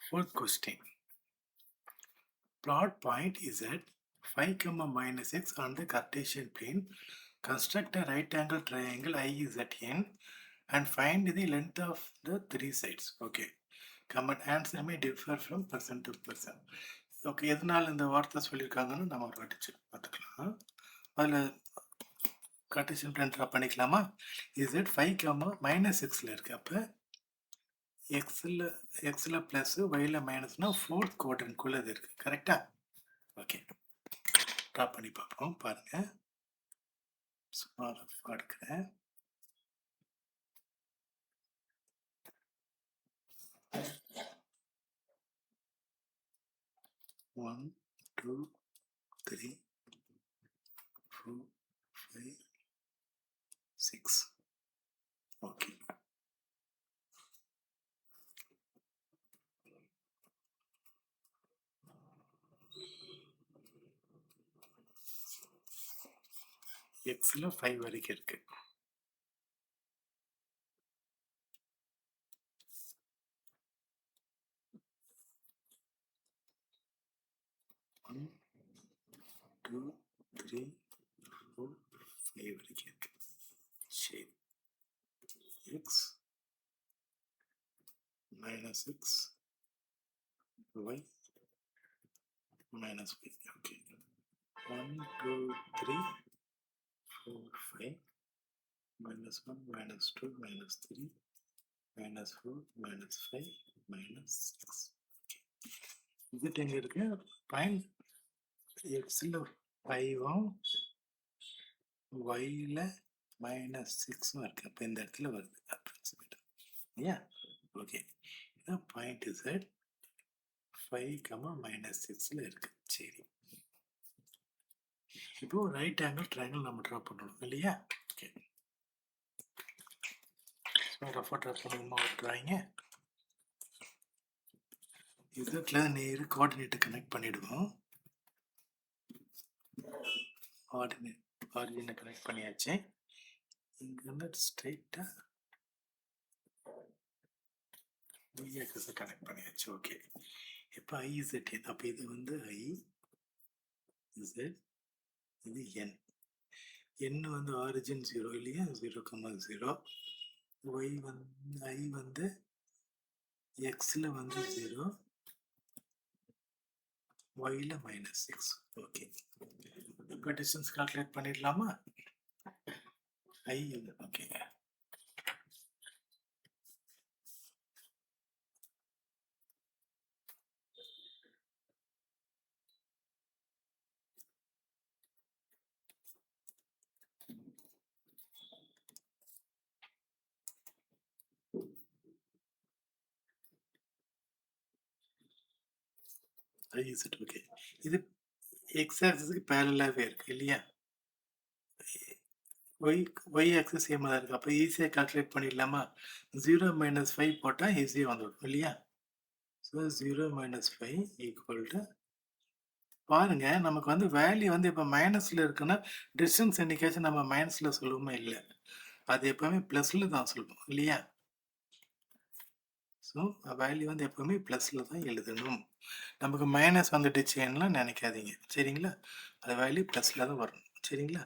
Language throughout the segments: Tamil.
Fourth question. Plot point is at 5, minus x on the Cartesian plane. Construct a right angle triangle IZN and find the length of the three sides. Okay. Common answer may differ from person to person. Okay, எதனால் இந்த வார்த்தை சொல்லியிருக்காங்கன்னு நம்ம ஒரு வாட்டி பார்த்துக்கலாம். அதில் கார்ட்டீசியன் பிளான் ட்ரா பண்ணிக்கலாமா? இசட் 5, minus xல இருக்கு. அப்போ எக்ஸில் ப்ளஸ் ஒயில் மைனஸ்னா ஃபோர்த் குவாட்ரண்ட்குள்ளே இது இருக்குது. கரெக்டா? ஓகே, ட்ரா பண்ணி பார்ப்போம். பாருங்கள், சும்மா எடுக்கிறேன். One, 2, 3, 4, 5, 6. Okay. எக்ஸில் 5 வரைக்கும் இருக்கு. One, 2, 3, 4, 5 வரைக்கும் இருக்கு. சரி, X minus x y minus y. Okay. 1, 2, 3, 4, 5 minus 1, minus 2, minus 3, minus 4, minus 5, minus 6. Okay. இது எங்க இருக்கு? பாயிண்ட் எக்ஸில் 5ம் ஒயில் -6ம் இருக்கு. அப்போ இந்த இடத்துல வருது அப்ராக்சிமேட்டாக. இல்லையா? ஓகே, இதான் பாயிண்ட் இசட் 5, -6ல் இருக்கு. சரி, இப்போ ரைட் ஆங்கிள் ட்ரையாங்கிள் நம்ம ட்ரா பண்ணணும் இல்லையா? ஓகே, ரஃபாக ட்ரா பண்ணணுமா ஒரு ட்ராயிங்க? இதில் நேரு கோஆர்டினேட்டை கனெக்ட் பண்ணிவிடுவோம். ஆரிஜினை கனெக்ட் பண்ணியாச்சு. இங்கேருந்து ஸ்ட்ரைட்டாக y ஆக்சிஸை கனெக்ட் பண்ணியாச்சு. ஓகே, இப்போ IZ, அப்போ இது வந்து IZ, இது N வந்து ஆரிஜின் 0 இல்லையா? 0, 0. Y வந்து I வந்து எக்ஸில் வந்து 0, ஒயில் -6. ஓகே, இப்போ டிஸ்டன்ஸ் கால்குலேட் பண்ணிடலாமா? I okay, IZ. ஓகே, இது எக்ஸ் ஆக்சிஸுக்கு பேரலாகவே இருக்கு இல்லையா? ஒய் ஆக்சிஸ் சேமாக தான் இருக்குது. அப்போ ஈஸியாக கால்குலேட் பண்ணிடலாமா? 0 - 5 போட்டால் ஈஸியாக வந்துடும் இல்லையா? ஸோ 0 - 5 ஈக்குவல் டு, பாருங்க, நமக்கு வந்து வேல்யூ வந்து இப்போ மைனஸில் இருக்குன்னா டிஸ்டன்ஸ் என்னைக்காச்சும் நம்ம மைனஸில் சொல்லுவோமே? இல்லை, அது எப்போவுமே ப்ளஸில் தான் சொல்லுவோம் இல்லையா? ஸோ வேல்யூ வந்து எப்போவுமே ப்ளஸில் தான் எழுதணும். நமக்கு மைனஸ் வந்துடுச்சேன்னுலாம் நினைக்காதீங்க, சரிங்களா? அது வேல்யூ ப்ளஸில் தான் வரணும், சரிங்களா?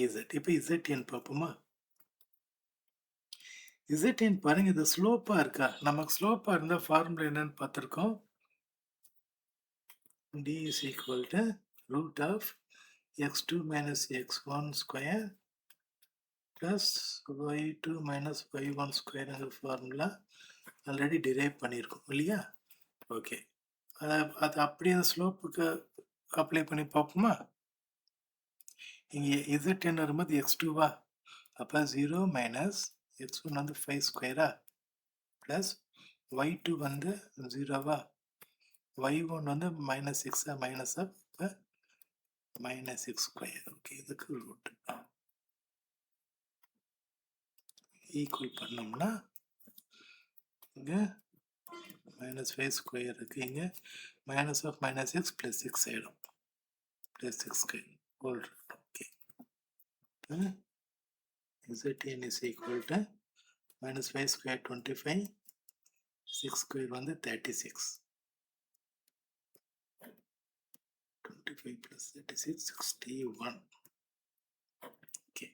இசட். இப்போ இசட்என் பார்ப்போமா? இசட்என் பாருங்க, இது ஸ்லோப்பாக இருக்கா? நமக்கு ஸ்லோப்பாக இருந்தால் ஃபார்முலா என்னன்னு பார்த்துருக்கோம். d is equal to root of x2 minus x1 square plus y2 minus y1 square என்ற ஃபார்முலா ஆல்ரெடி டிரைவ் பண்ணியிருக்கோம் இல்லையா? ஓகே, அது அப்படியே அந்த ஸ்லோப்புக்கு அப்ளை பண்ணி பார்ப்போமா? இங்கே இசட்என் வரும்போது x2வா? அப்போ 0 மைனஸ் x1 வந்து 5 ஸ்கொயரா ப்ளஸ் y2 வந்து 0வா? y1 வந்து -6 மைனஸா? இப்போ -6 ஸ்கொயர். ஓகே, இதுக்கு ரூட் ஈக்குவல் பண்ணோம்னா இங்கே -5 ஸ்கொயர் இருக்குது. இங்கே -6 + 6 ஆகிடும். +6 square whole root. Okay, ZN is equal to -5 square 25, 6 square வந்து 36. 25 plus 36, 61. Okay.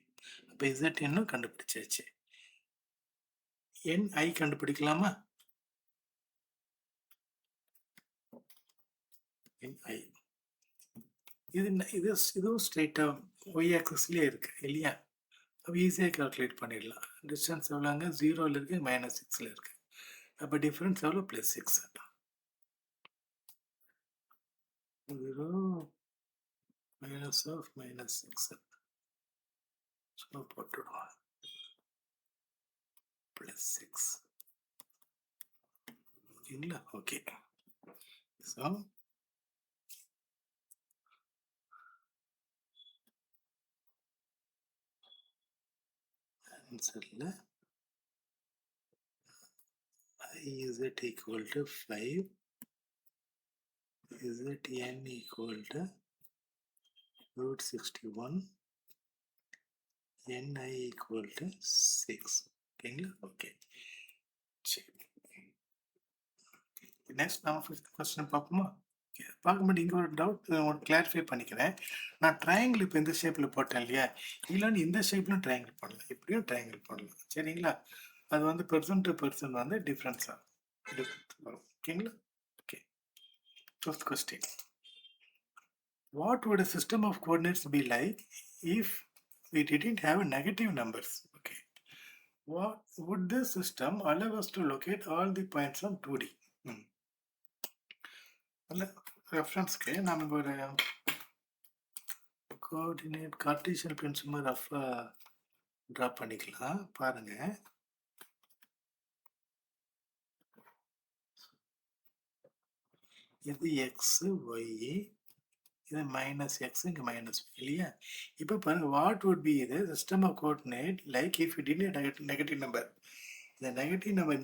அப்போ Z இன்னும் கண்டுபிடிச்சாச்சு. Ni கண்டுபிடிக்கலாமா? Ni. இதுவும் ஸ்ட்ரைட்டா y ஆக்சிஸ்லயே இருக்கு இல்லையா? அப்போ ஈஸியாக கால்குலேட் பண்ணிடலாம். டிஸ்டன்ஸ் எவ்வளோங்க? 0ல இருக்கு, -6ல இருக்கு. அப்போ டிஃபரன்ஸ் எவ்வளோ? +6. 0 minus of -6. ஸோ போட்டுடுவோம். +6. ஓகேங்களா? ஓகே. ஸோ ஆன்சரில் is it equal to 5, is it n equal to √61, ni equal to 6. ஓகேங்களா? ஓகே. சரி, நெக்ஸ்ட் நம்ம 5th கொஸ்டின் பார்ப்போமா? பார்க்கும்போது இங்கே ஒரு டவுட் கிளாரிஃபை பண்ணிக்கிறேன். நான் ட்ரையாங்கிள் இப்போ இந்த ஷேப்பில் போட்டேன் இல்லையா? இல்லைன்னு இந்த ஷேப்லையும் ட்ரையாங்கிள் போடலாம், இப்படியும் ட்ரையாங்கிள் போடலாம். சரிங்களா? அது வந்து பெர்சன் டு பெர்சன் வந்து டிஃப்ரென்ஸ் வரும். ஓகேங்களா? Okay. 5th question. What would a system of coordinates be like if we didn't have negative numbers? Okay. What would this system allow us to locate all the points on 2D? ரெஃபரன்ஸ்க்கு நம்ம ஒரு கோஆர்டினேட் கார்ட்டீசியன் பிரின்சிபல் ரஃபாக ட்ரா பண்ணிக்கலாம். பாருங்க, இது எக்ஸ் ஒய், இது -x, இங்கே -y இல்லையா? இப்போ பாருங்க, வாட் வுட் பி இது system of coordinate like if it in negative number. இந்த நெகட்டிவ் நம்பர்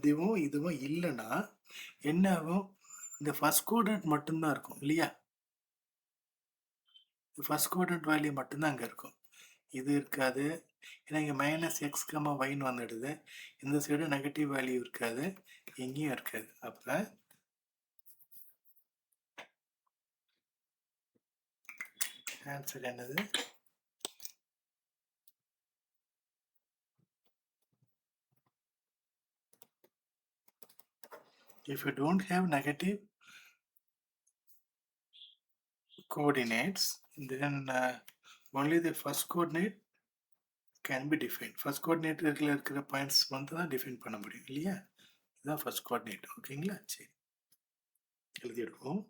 இதுவும் இல்லைன்னா என்ன ஆகும்? இந்த ஃபர்ஸ்ட் கோஆர்டினேட் மட்டும்தான் இருக்கும் இல்லையா? ஃபர்ஸ்ட் கோஆர்டினேட் வேல்யூ மட்டும்தான் அங்கே இருக்கும், இது இருக்காது. ஏன்னா இங்கே -x, yன்னு வந்துடுது. இந்த சைடு நெகட்டிவ் வேல்யூ இருக்காது, எங்கேயும் இருக்காது. அப்போ ஆன்சர் என்னது? If you don't have negative coordinates, then only the first coordinate can be defined. First coordinate இருக்கிற பாயிண்ட்ஸ் வந்து தான் டிஃபைன் பண்ண முடியும் இல்லையா? இதுதான் ஃபர்ஸ்ட் கோஆர்டினேட். ஓகேங்களா? சரி, எழுதிடுவோம்.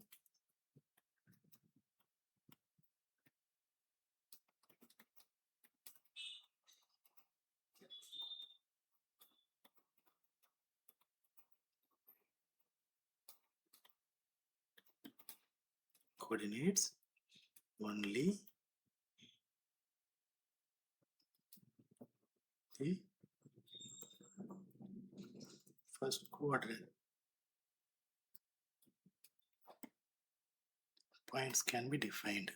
Coordinates only the first quadrant points can be defined.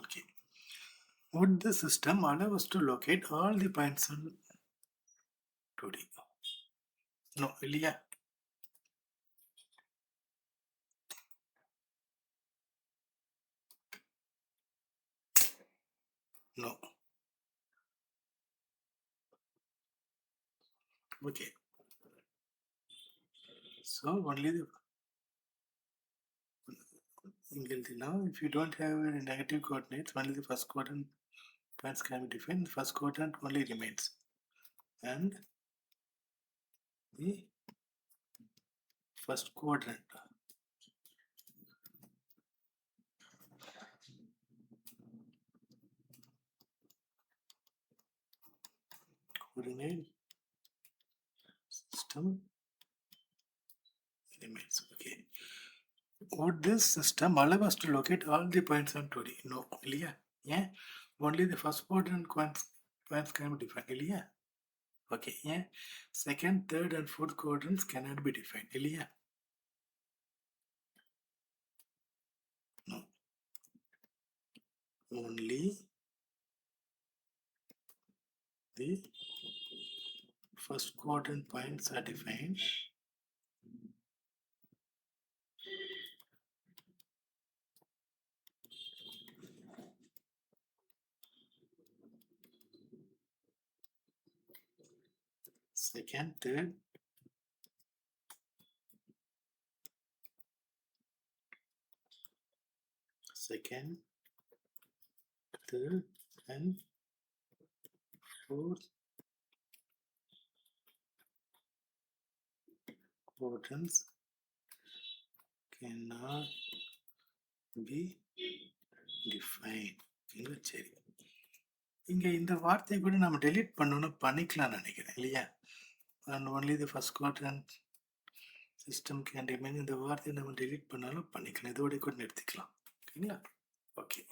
Okay. Would the system allow us to locate all the points on 2D? No, இல்லையா? No. Okay. So only the now if you don't have any negative coordinates, only the first quadrant points can be defined. The first quadrant only remains, and the first quadrant coordinate system remains. Okay. Would this system allow us to locate all the points on 2D? No, இல்லையா? ஏன்? Only the first quadrant points can be defined இல்லையா? Okay, ஏன்? Second, third and fourth quadrants cannot be defined இல்லையா? No. only the first quadrant points are defined. Second, third, second, third, and fourth quadrants cannot be defined. சரி, இங்க இந்த வார்த்தையை கூட நம்ம டெலீட் பண்ணணும் பண்ணிக்கலாம்னு நினைக்கிறேன் இல்லையா? And only the first quadrant system can remain. இந்த வார்த்தையை நம்ம டெலீட் பண்ணாலும் பண்ணிக்கலாம், இதோட கூட நிறுத்திக்கலாம். ஓகேங்களா? ஓகே.